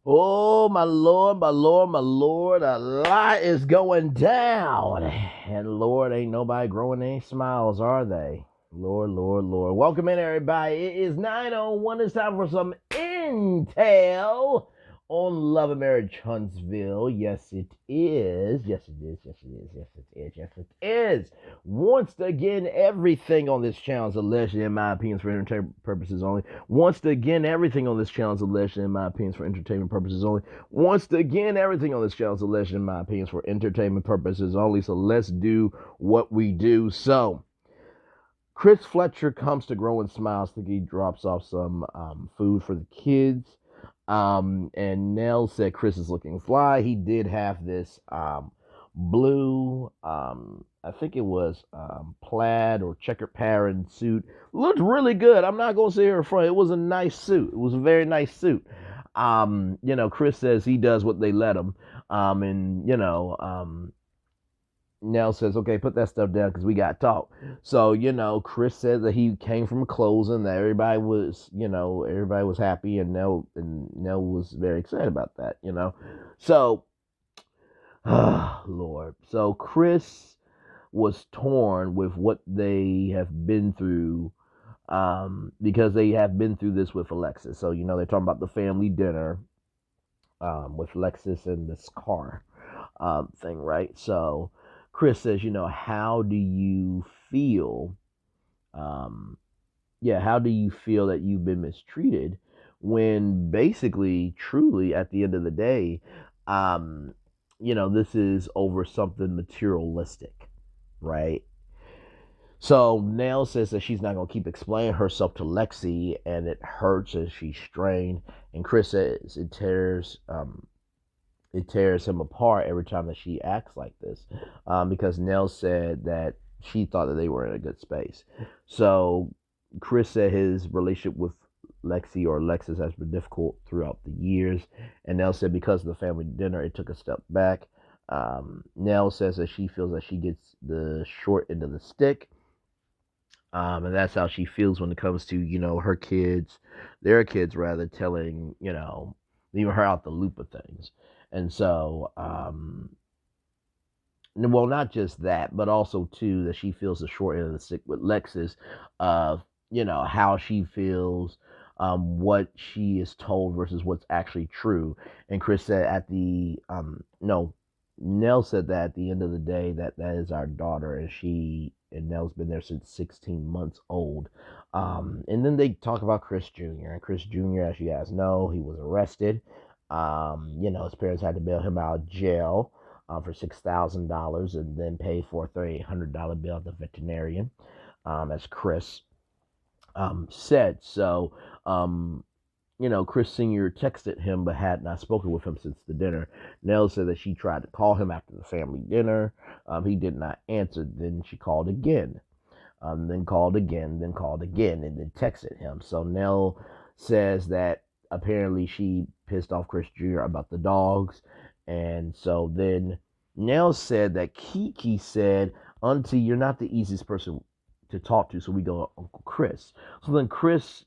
Oh, my Lord, my Lord, my Lord, a lot is going down. And Lord, ain't nobody growing any smiles, are they? Lord, Lord, Lord. Welcome in, everybody. It is 9:01. It's time for some intel on Love and Marriage Huntsville. Yes, it is. Yes, it is. Yes, it is. Yes, it is. Yes, it is. Once again, everything on this channel is alleged, in my opinion, for entertainment purposes only. Once again, everything on this channel is alleged, in my opinion, for entertainment purposes only. Once again, everything on this channel is alleged, in my opinion, for entertainment purposes only. So let's do what we do. So, Chris Fletcher comes to Growing Smiles. I think he drops off some food for the kids. And Nell said Chris is looking fly. He did have this blue, I think it was plaid or checkered pattern suit. Looked really good. I'm not going to say here in front. It was a nice suit. It was a very nice suit. Chris says he does what they let him. Nell says, okay, put that stuff down because we got to talk. So, Chris said that he came from closing, that everybody was happy, and Nell was very excited about that. So, Lord. So Chris was torn with what they have been through, because they have been through this with Alexis. So, they're talking about the family dinner with Alexis and this car thing, right? So Chris says, how do you feel? How do you feel that you've been mistreated when basically, truly, at the end of the day, this is over something materialistic, right? So Nell says that she's not gonna keep explaining herself to Lexi, and it hurts as she's strained. And Chris says it tears him apart every time that she acts like this, because Nell said that she thought that they were in a good space. So Chris said his relationship with Lexi or Alexis has been difficult throughout the years, and Nell said because of the family dinner, it took a step back. Nell says that she feels that she gets the short end of the stick, and that's how she feels when it comes to her kids, their kids rather, telling leaving her out the loop of things. And so, well, not just that, but also too that she feels the short end of the stick with Lexus, of how she feels, what she is told versus what's actually true. And Chris said at the no, Nell said that at the end of the day that is our daughter, and Nell's been there since 16 months old. And then they talk about Chris Jr. And Chris Jr., as you guys know, he was arrested. His parents had to bail him out of jail for $6,000, and then pay for a $3,800 bill at the veterinarian, as Chris said. So, Chris Sr. texted him but had not spoken with him since the dinner. Nell said that she tried to call him after the family dinner. He did not answer. Then she called again, then called again, then called again, and then texted him. So Nell says that apparently she pissed off Chris Jr. about the dogs. And so then Nell said that Kiki said, Auntie, you're not the easiest person to talk to, so we go to Uncle Chris. So then Chris,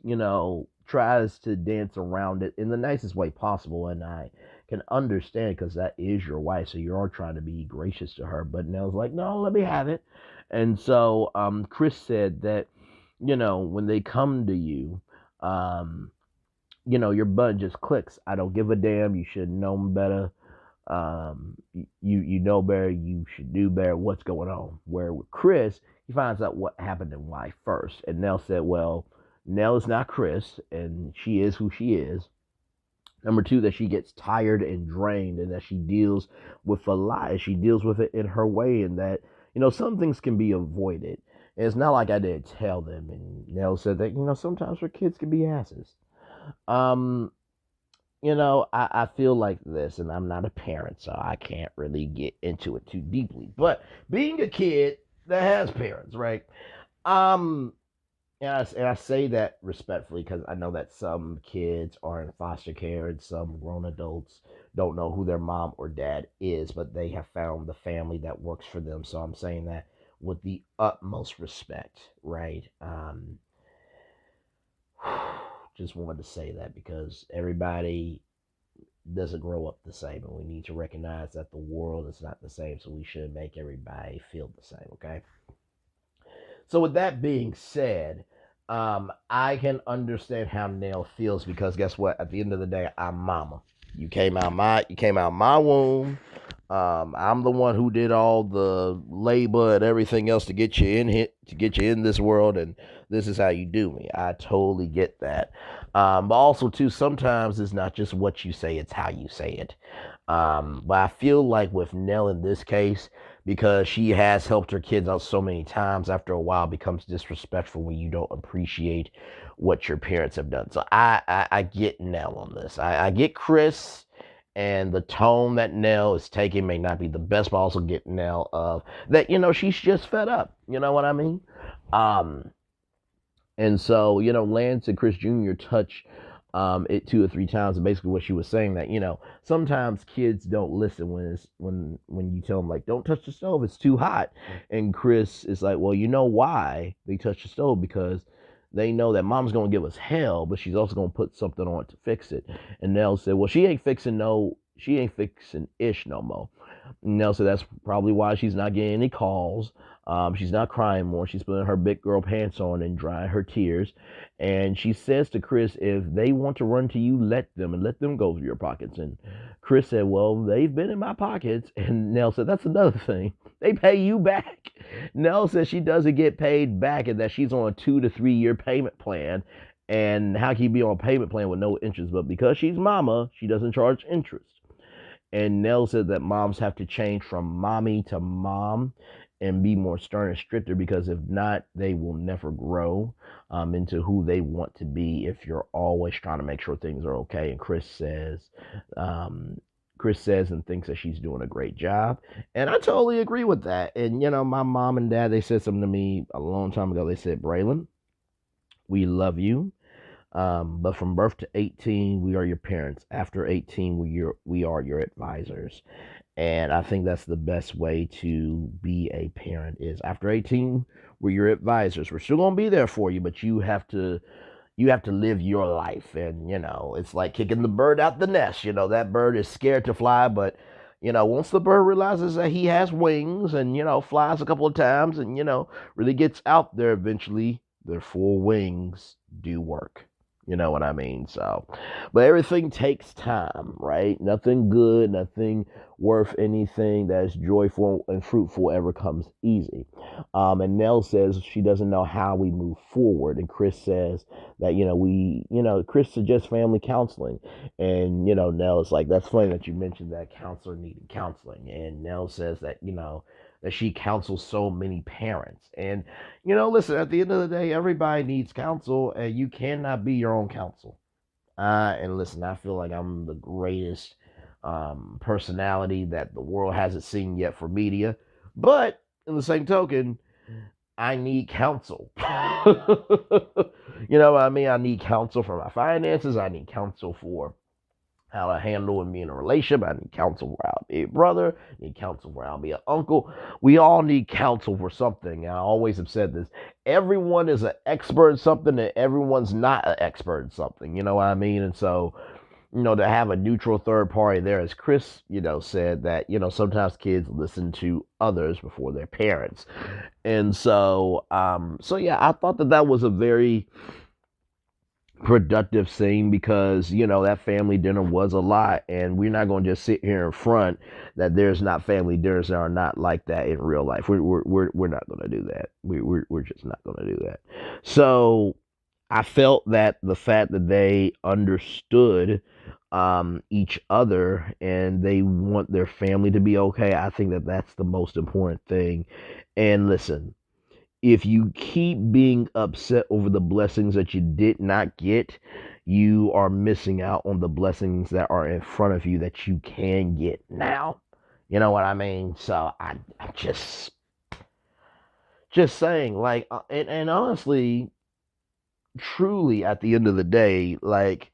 tries to dance around it in the nicest way possible, and I can understand because that is your wife, so you're trying to be gracious to her. But Nell's like, no, let me have it. And so Chris said that, when they come to you, your button just clicks. I don't give a damn. You should know better. You know better. You should do better. What's going on? Where with Chris, he finds out what happened in life first. And Nell said, well, Nell is not Chris, and she is who she is. Number two, that she gets tired and drained, and that she deals with a lie. She deals with it in her way, and that, some things can be avoided. And it's not like I didn't tell them. And Nell said that, sometimes her kids can be asses. I feel like this, and I'm not a parent, so I can't really get into it too deeply. But being a kid that has parents, right? Um, and I say that respectfully because I know that some kids are in foster care and some grown adults don't know who their mom or dad is, but they have found the family that works for them. So I'm saying that with the utmost respect, right? Just wanted to say that because everybody doesn't grow up the same, and we need to recognize that the world is not the same, so we should make everybody feel the same. Okay. So with that being said, I can understand how Nell feels because guess what? At the end of the day, I'm mama. You came out my womb. I'm the one who did all the labor and everything else to get you in here, to get you in this world, and this is how you do me. I totally get that. But also too, sometimes it's not just what you say; it's how you say it. But I feel like with Nell in this case, because she has helped her kids out so many times, after a while it becomes disrespectful when you don't appreciate what your parents have done. So I get Nell on this. I get Chris, and the tone that Nell is taking may not be the best, but I also get Nell of that, she's just fed up. You know what I mean? Um, and so, Lance and Chris Jr. touch it 2 or 3 times, and basically what she was saying that sometimes kids don't listen when you tell them like don't touch the stove, it's too hot, and Chris is like, well, you know why they touch the stove? Because they know that mom's gonna give us hell, but she's also gonna put something on it to fix it. And Nell said, well, she ain't fixing ish no more. Nell said that's probably why she's not getting any calls. She's not crying more. She's putting her big girl pants on and drying her tears. And she says to Chris, if they want to run to you, let them, and let them go through your pockets. And Chris said, well, they've been in my pockets. And Nell said, that's another thing. They pay you back. Nell says she doesn't get paid back and that she's on a 2 to 3 year payment plan. And how can you be on a payment plan with no interest? But because she's mama, she doesn't charge interest. And Nell said that moms have to change from mommy to mom and be more stern and stricter, because if not, they will never grow into who they want to be if you're always trying to make sure things are okay. And Chris says and thinks that she's doing a great job. And I totally agree with that. And, my mom and dad, they said something to me a long time ago. They said, Braylon, we love you. But from birth to 18, we are your parents. After 18, we are your advisors. And I think that's the best way to be a parent is after 18, we're your advisors. We're still gonna be there for you, but you have to live your life. And it's like kicking the bird out the nest. That bird is scared to fly, but once the bird realizes that he has wings and flies a couple of times and really gets out there, eventually their 4 wings do work. You know what I mean? So, but everything takes time, right? Nothing good, nothing worth anything that is joyful and fruitful ever comes easy. And Nell says she doesn't know how we move forward. And Chris says that, Chris suggests family counseling. And, Nell is like, that's funny that you mentioned that counselor needed counseling. And Nell says that, that she counsels so many parents. And, listen, at the end of the day, everybody needs counsel, and you cannot be your own counsel. And listen, I feel like I'm the greatest personality that the world hasn't seen yet for media. But in the same token, I need counsel. You know what I mean? I need counsel for my finances. I need counsel for how to handle and be in a relationship. I need counsel where I'll be a brother. I need counsel where I'll be an uncle. We all need counsel for something. And I always have said this. Everyone is an expert in something and everyone's not an expert in something. You know what I mean? And so, to have a neutral third party there, as Chris, said that, sometimes kids listen to others before their parents. And so yeah, I thought that was a very productive scene because that family dinner was a lot, and we're not going to just sit here in front that there's not family dinners that are not like that in real life. We're not going to do that. We're just not going to do that. So I felt that the fact that they understood each other and they want their family to be okay, I think that that's the most important thing. And listen, if you keep being upset over the blessings that you did not get, you are missing out on the blessings that are in front of you that you can get now. You know what I mean? So I just saying, like, and honestly, truly, at the end of the day, like,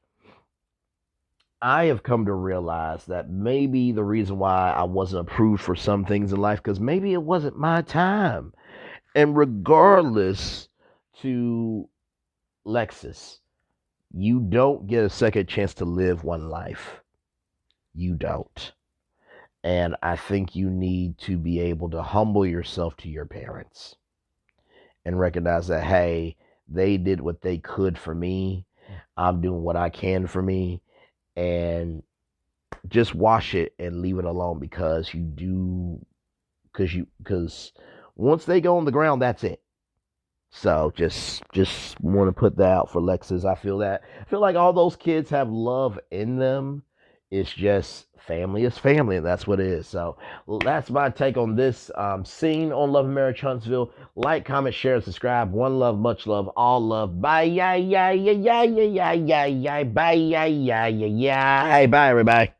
I have come to realize that maybe the reason why I wasn't approved for some things in life, because maybe it wasn't my time. And regardless to Lexus, you don't get a second chance to live one life. You don't. And I think you need to be able to humble yourself to your parents and recognize that, hey, they did what they could for me. I'm doing what I can for me. And just wash it and leave it alone, because once they go on the ground, that's it. So just want to put that out for Lexus. I feel like all those kids have love in them. It's just family is family, and that's what it is. So that's my take on this scene on Love and Marriage Huntsville. Like, comment, share, and subscribe. One love, much love, all love. Bye, yeah, yeah, yeah, yeah, yeah, yeah, yeah, yeah. Bye, yeah, yeah, yeah, yeah. Bye, everybody.